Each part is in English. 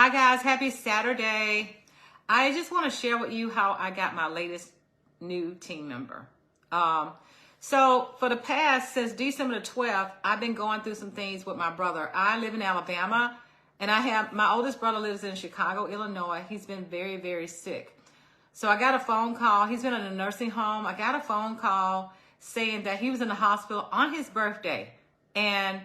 Hi guys, happy Saturday. I just want to share with you how I got my latest new team member. So for the past, since December the 12th, I've been going through some things with my brother. I live in Alabama and my oldest brother lives in Chicago, Illinois. He's been very, very sick. So I got a phone call. He's been in a nursing home. I got a phone call saying that he was in the hospital on his birthday. And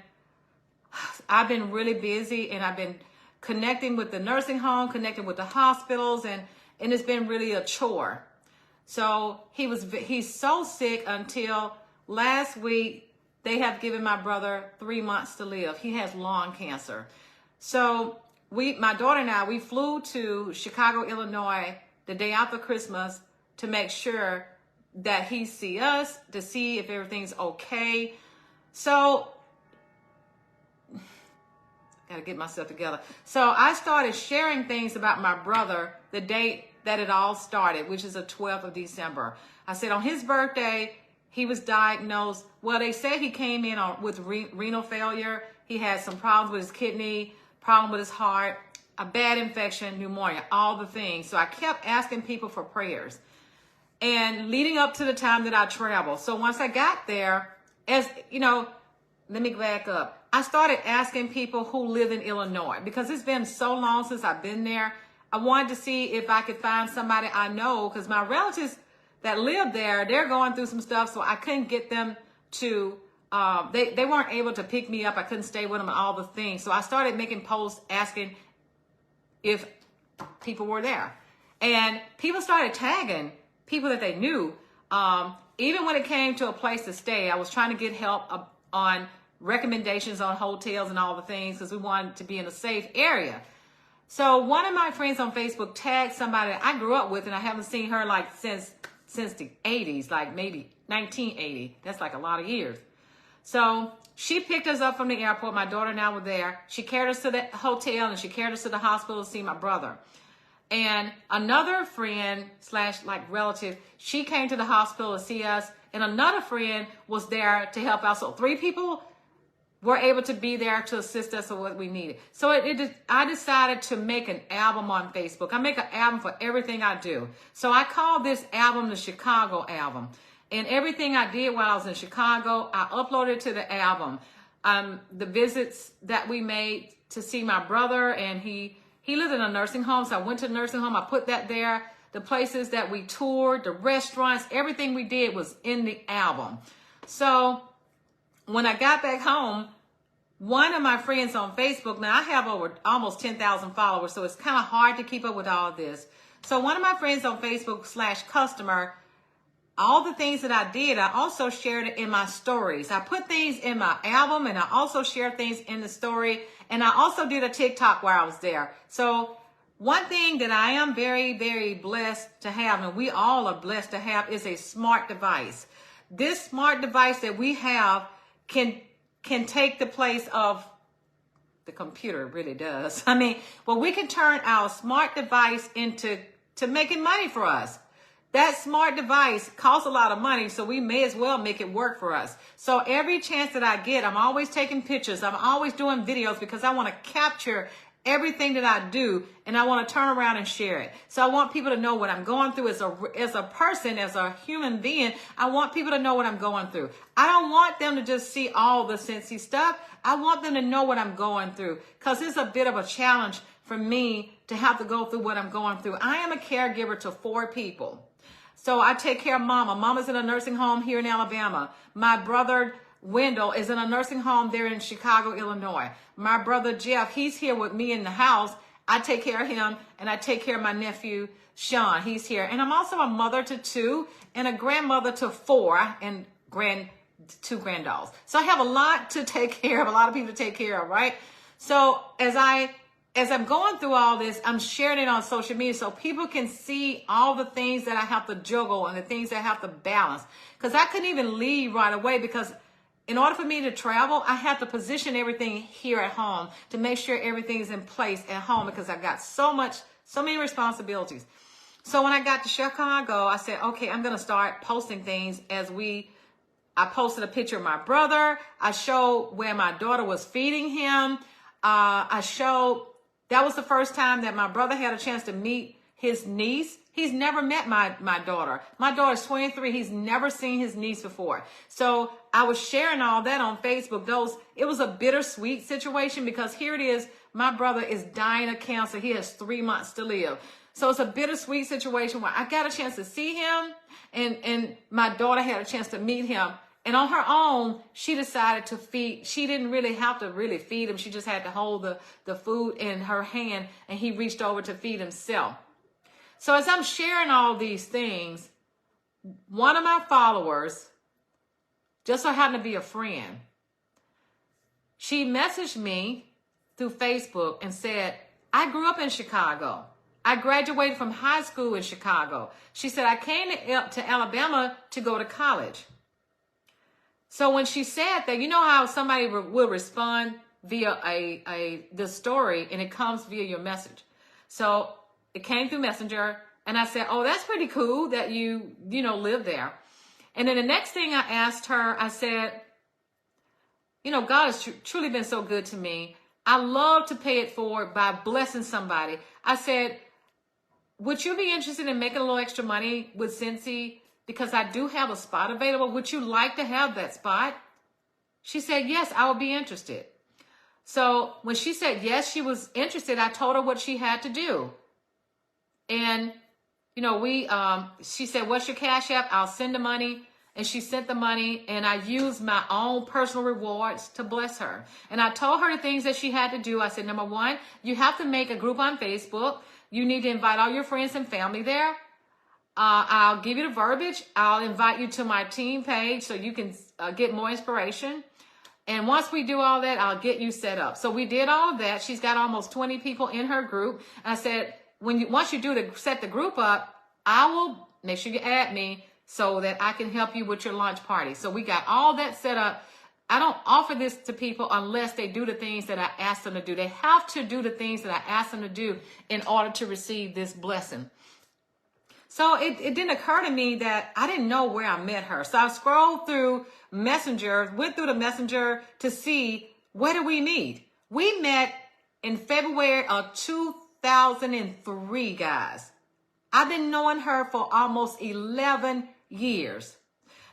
I've been really busy and I've been connecting with the nursing home, connecting with the hospitals, and it's been really a chore. So he's so sick until last week. They have given my brother 3 months to live. He has lung cancer. So my daughter and I, we flew to Chicago, Illinois the day after Christmas to make sure that he see us, to see if everything's okay. So got to get myself together. So I started sharing things about my brother the date that it all started, which is the 12th of December. I said on his birthday, he was diagnosed. Well, they said he came in with renal failure. He had some problems with his kidney, problem with his heart, a bad infection, pneumonia, all the things. So I kept asking people for prayers. And leading up to the time that I traveled. So once I got there, as you know, let me back up. I started asking people who live in Illinois because it's been so long since I've been there. I wanted to see if I could find somebody I know because my relatives that live there, they're going through some stuff, so I couldn't get them to, they weren't able to pick me up. I couldn't stay with them and all the things. So I started making posts asking if people were there. And people started tagging people that they knew. Even when it came to a place to stay, I was trying to get help on recommendations on hotels and all the things because we wanted to be in a safe area. So one of my friends on Facebook tagged somebody I grew up with, and I haven't seen her like since the 80s, like maybe 1980. That's like a lot of years. So she picked us up from the airport. My daughter and I were there. She carried us to the hotel and she carried us to the hospital to see my brother. And another friend / like relative, she came to the hospital to see us, and another friend was there to help out. So 3 people were able to be there to assist us with what we needed. So I decided to make an album on Facebook. I make an album for everything I do. So I call this album the Chicago album. And everything I did while I was in Chicago, I uploaded to the album. The visits that we made to see my brother, and he lived in a nursing home, so I went to the nursing home. I put that there. The places that we toured, the restaurants, everything we did was in the album. So when I got back home, one of my friends on Facebook, now I have over almost 10,000 followers, so it's kind of hard to keep up with all of this. So one of my friends on Facebook / customer, all the things that I did, I also shared it in my stories. I put things in my album and I also shared things in the story. And I also did a TikTok while I was there. So one thing that I am very, very blessed to have, and we all are blessed to have, is a smart device. This smart device that we have can take the place of the computer. It really does. I mean, well, we can turn our smart device into making money for us. That smart device costs a lot of money, so we may as well make it work for us. So every chance that I get, I'm always taking pictures. I'm always doing videos because I want to capture everything that I do, and I want to turn around and share it. So I want people to know what I'm going through as a person, as a human being. I want people to know what I'm going through. I don't want them to just see all the Scentsy stuff. I want them to know what I'm going through because it's a bit of a challenge for me to have to go through what I'm going through. I am a caregiver to 4 people. So I take care of Mama. Mama's in a nursing home here in Alabama. My brother Wendell is in a nursing home there in Chicago, Illinois. My brother Jeff, he's here with me in the house. I take care of him, and I take care of my nephew Sean. He's here. And I'm also a mother to 2 and a grandmother to 4 and 2 granddaughters. So I have a lot to take care of, a lot of people to take care of, right? So as I'm going through all this, I'm sharing it on social media so people can see all the things that I have to juggle and the things that I have to balance. Because I couldn't even leave right away because in order for me to travel, I have to position everything here at home to make sure everything is in place at home because I've got so many responsibilities. So when I got to Chicago, I said, okay, I'm going to start posting things I posted a picture of my brother. I showed where my daughter was feeding him. I showed That was the first time that my brother had a chance to meet his niece. He's never met my daughter. My daughter's 23. He's never seen his niece before. So I was sharing all that on Facebook. It was a bittersweet situation because here it is. My brother is dying of cancer. He has 3 months to live. So it's a bittersweet situation where I got a chance to see him and my daughter had a chance to meet him. And on her own, she decided to feed. She didn't really have to really feed him. She just had to hold the food in her hand and he reached over to feed himself. So as I'm sharing all these things, one of my followers, just so happened to be a friend, she messaged me through Facebook and said, I grew up in Chicago. I graduated from high school in Chicago. She said, I came to Alabama to go to college. So when she said that, you know how somebody will respond via the story and it comes via your message. So it came through Messenger and I said, oh, that's pretty cool that you live there. And then the next thing I asked her, I said, God has truly been so good to me. I love to pay it forward by blessing somebody. I said, would you be interested in making a little extra money with Scentsy? Because I do have a spot available. Would you like to have that spot? She said, yes, I would be interested. So when she said, yes, she was interested, I told her what she had to do. And, she said, what's your Cash App? I'll send the money. And she sent the money and I used my own personal rewards to bless her. And I told her the things that she had to do. I said, number one, you have to make a group on Facebook. You need to invite all your friends and family there. I'll give you the verbiage. I'll invite you to my team page so you can get more inspiration. And once we do all that, I'll get you set up. So we did all of that. She's got almost 20 people in her group. And I said, once you set the group up, I will make sure you add me so that I can help you with your launch party. So we got all that set up. I don't offer this to people unless they do the things that I ask them to do. They have to do the things that I ask them to do in order to receive this blessing. So it didn't occur to me that I didn't know where I met her. So I scrolled through Messenger, went through the Messenger to see where did we meet. We met in February of 2003, guys. I've been knowing her for almost 11 years.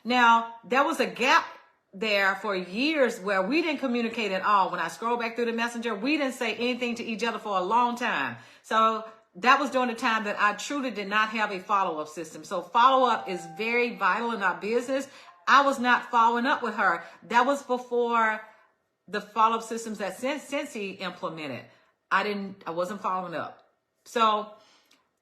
Now, there was a gap there for years where we didn't communicate at all. When I scroll back through the Messenger, we didn't say anything to each other for a long time. So that was during the time that I truly did not have a follow-up system. So follow-up is very vital in our business. I was not following up with her. That was before the follow-up systems that Scentsy implemented. I wasn't following up. So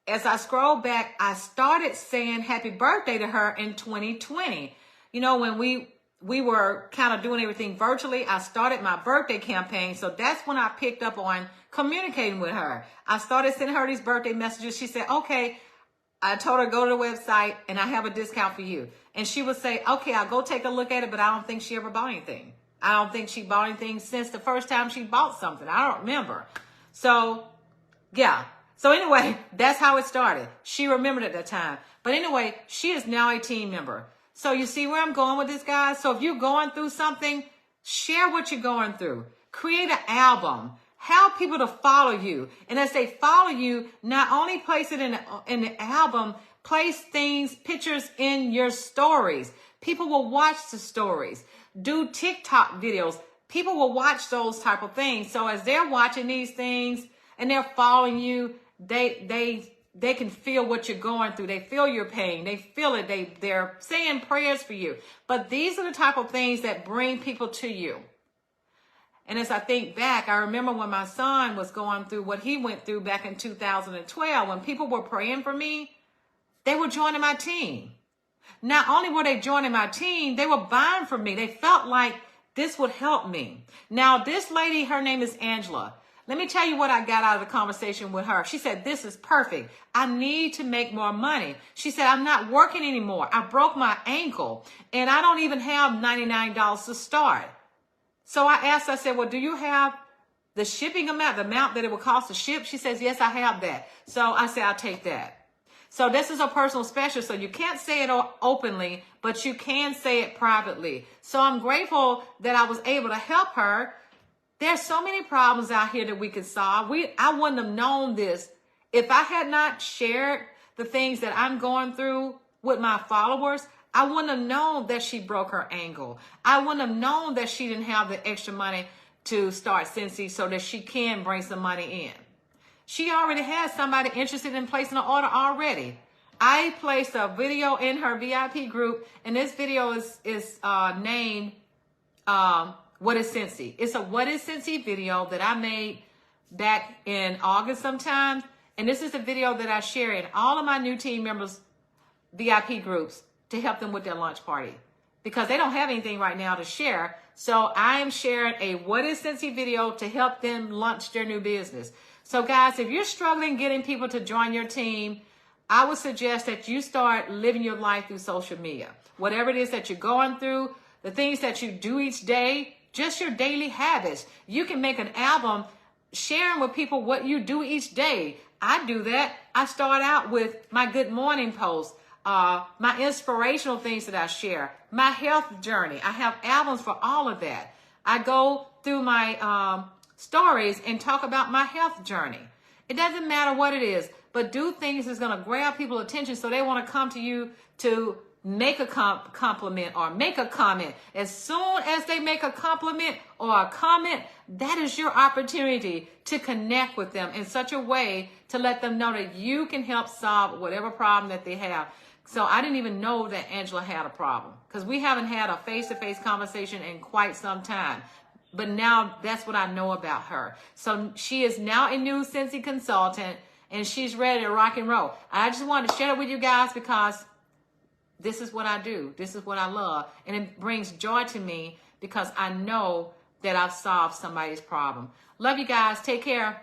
as I scroll back, I started saying happy birthday to her in 2020. When we were kind of doing everything virtually, I started my birthday campaign. So that's when I picked up on communicating with her. I started sending her these birthday messages. She said, okay. I told her, go to the website and I have a discount for you. And she would say, okay, I'll go take a look at it, but I don't think she ever bought anything. I don't think she bought anything since the first time she bought something. I don't remember. So, yeah. So anyway, that's how it started. She remembered at that time. But anyway, she is now a team member. So you see where I'm going with this, guys? So if you're going through something, share what you're going through. Create an album. Help people to follow you. And as they follow you, not only place it in the album, place pictures in your stories. People will watch the stories. Do TikTok videos. People will watch those type of things. So as they're watching these things and they're following you, they can feel what you're going through. They feel your pain. They feel it. They're saying prayers for you. But these are the type of things that bring people to you. And as I think back, I remember when my son was going through what he went through back in 2012, when people were praying for me, they were joining my team. Not only were they joining my team, they were buying from me. They felt like this would help me. Now, this lady, her name is Angela. Let me tell you what I got out of the conversation with her. She said, this is perfect. I need to make more money. She said, I'm not working anymore. I broke my ankle and I don't even have $99 to start. So I asked her, I said, well, do you have the shipping amount, the amount that it would cost to ship? She says, yes, I have that. So I said, I'll take that. So this is a personal special. So you can't say it openly, but you can say it privately. So I'm grateful that I was able to help her There's so many problems out here that we could solve. I wouldn't have known this if I had not shared the things that I'm going through with my followers. I wouldn't have known that she broke her ankle. I wouldn't have known that she didn't have the extra money to start Scentsy so that she can bring some money in. She already has somebody interested in placing an order already. I placed a video in her VIP group, and this video is named What is Scentsy? It's a What is Scentsy video that I made back in August sometime. And this is the video that I share in all of my new team members' VIP groups to help them with their lunch party, because they don't have anything right now to share. So I am sharing a What is Scentsy video to help them launch their new business. So guys, if you're struggling getting people to join your team, I would suggest that you start living your life through social media. Whatever it is that you're going through, the things that you do each day, just your daily habits. You can make an album sharing with people what you do each day. I do that. I start out with my good morning post, my inspirational things that I share, my health journey. I have albums for all of that. I go through my stories and talk about my health journey. It doesn't matter what it is, but do things that's going to grab people's attention so they want to come to you to make a compliment or make a comment. As soon as they make a compliment or a comment, that is your opportunity to connect with them in such a way to let them know that you can help solve whatever problem that they have. So I didn't even know that Angela had a problem, because we haven't had a face-to-face conversation in quite some time. But now that's what I know about her. So she is now a new Scentsy consultant, and she's ready to rock and roll. I just wanted to share it with you guys because this is what I do. This is what I love. And it brings joy to me because I know that I've solved somebody's problem. Love you guys. Take care.